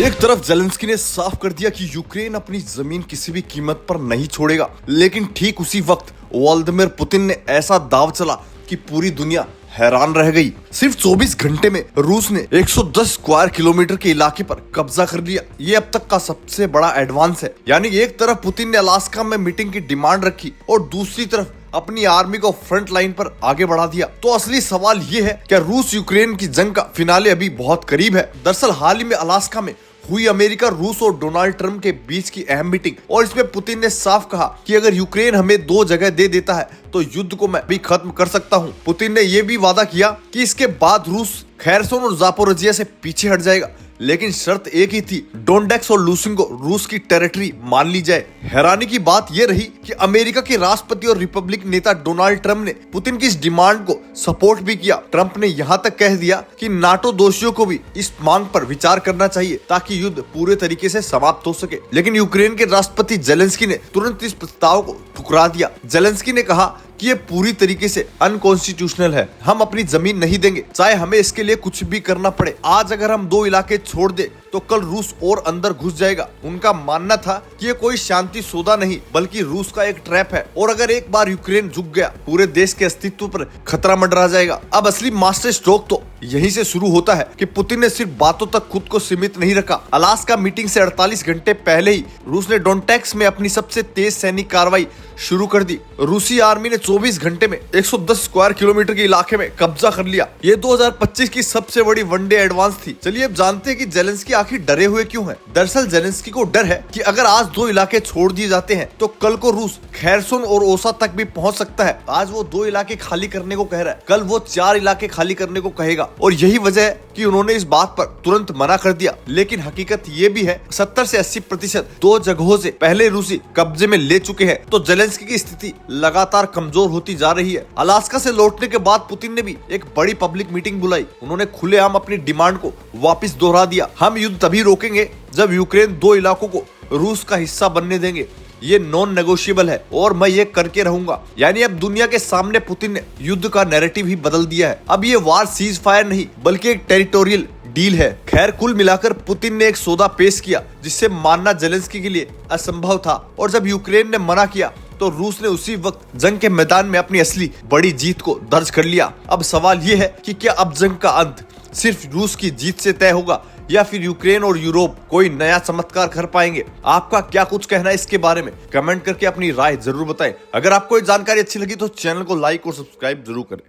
एक तरफ जेलेंस्की ने साफ कर दिया कि यूक्रेन अपनी जमीन किसी भी कीमत पर नहीं छोड़ेगा, लेकिन ठीक उसी वक्त व्लादिमीर पुतिन ने ऐसा दाव चला कि पूरी दुनिया हैरान रह गई। सिर्फ 24 घंटे में रूस ने 110 स्क्वायर किलोमीटर के इलाके पर कब्जा कर लिया। ये अब तक का सबसे बड़ा एडवांस है। यानी एक तरफ पुतिन ने अलास्का में मीटिंग की डिमांड रखी और दूसरी तरफ अपनी आर्मी को फ्रंट लाइन पर आगे बढ़ा दिया। तो असली सवाल ये है, क्या रूस यूक्रेन की जंग का फिनाले अभी बहुत करीब है? दरअसल हाल ही में अलास्का में हुई अमेरिका, रूस और डोनाल्ड ट्रंप के बीच की अहम मीटिंग, और इसमें पुतिन ने साफ कहा कि अगर यूक्रेन हमें 2 जगह दे देता है तो युद्ध को मैं भी खत्म कर सकता हूं। पुतिन ने यह भी वादा किया कि इसके बाद रूस खैरसोन और जापोरिजिया से पीछे हट जाएगा, लेकिन शर्त एक ही थी, डोनेट्स्क और लुहांस्क को रूस की टेरिटरी मान ली जाए। हैरानी की बात यह रही कि अमेरिका के राष्ट्रपति और रिपब्लिक नेता डोनाल्ड ट्रंप ने पुतिन की इस डिमांड को सपोर्ट भी किया। ट्रंप ने यहाँ तक कह दिया कि नाटो दोषियों को भी इस मांग पर विचार करना चाहिए ताकि युद्ध पूरे तरीके से समाप्त हो सके। लेकिन यूक्रेन के राष्ट्रपति जेलेंस्की ने तुरंत इस प्रस्ताव को ठुकरा दिया। जेलेंस्की ने कहा कि ये पूरी तरीके से अनकॉन्स्टिट्यूशनल है। हम अपनी जमीन नहीं देंगे, चाहे हमें इसके लिए कुछ भी करना पड़े। आज अगर हम 2 इलाके छोड़ दे तो कल रूस और अंदर घुस जाएगा। उनका मानना था कि ये कोई शांति सौदा नहीं बल्कि रूस का एक ट्रैप है, और अगर एक बार यूक्रेन झुक गया पूरे देश के अस्तित्व पर खतरा मंडरा जाएगा। अब असली मास्टर स्ट्रोक तो यहीं से शुरू होता है कि पुतिन ने सिर्फ बातों तक खुद को सीमित नहीं रखा। अलास्का मीटिंग से 48 घंटे पहले ही रूस ने डोनेट्स्क में अपनी सबसे तेज सैनिक कार्रवाई शुरू कर दी। रूसी आर्मी ने 24 घंटे में 110 स्क्वायर किलोमीटर के इलाके में कब्जा कर लिया। ये 2025 की सबसे बड़ी वनडे एडवांस थी। चलिए अब जानते हैं कि जेलेंस्की आखिर डरे हुए क्यों हैं। दरअसल जेलेंस्की को डर है कि अगर आज 2 इलाके छोड़ दिए जाते हैं तो कल को रूस खैरसोन और ओसा तक भी पहुंच सकता है। आज वो 2 इलाके खाली करने को कह रहा है, कल वो 4 इलाके खाली करने को कहेगा, और यही वजह है कि उन्होंने इस बात पर तुरंत मना कर दिया। लेकिन हकीकत ये भी है 70 से 80% 2 जगहों से पहले रूसी कब्जे में ले चुके हैं। तो जेलेंस्की की स्थिति लगातार कमजोर होती जा रही है। अलास्का से लौटने के बाद पुतिन ने भी एक बड़ी पब्लिक मीटिंग बुलाई। उन्होंने खुलेआम अपनी डिमांड को वापस दोहरा दिया। हम युद्ध तभी रोकेंगे जब यूक्रेन 2 इलाकों को रूस का हिस्सा बनने देंगे। ये नॉन नेगोशिएबल है और मैं ये करके रहूंगा। यानी अब दुनिया के सामने पुतिन ने युद्ध का नैरेटिव ही बदल दिया है। अब ये वार सीज फायर नहीं बल्कि एक टेरिटोरियल डील है। खैर, कुल मिलाकर पुतिन ने एक सौदा पेश किया जिससे मानना जेलेंस्की के लिए असंभव था, और जब यूक्रेन ने मना किया तो रूस ने उसी वक्त जंग के मैदान में अपनी असली बड़ी जीत को दर्ज कर लिया। अब सवाल ये है कि क्या अब जंग का अंत सिर्फ रूस की जीत से तय होगा या फिर यूक्रेन और यूरोप कोई नया चमत्कार कर पाएंगे? आपका क्या कुछ कहना है इसके बारे में? कमेंट करके अपनी राय जरूर बताएं। अगर आपको ये जानकारी अच्छी लगी तो चैनल को लाइक और सब्सक्राइब जरूर करें।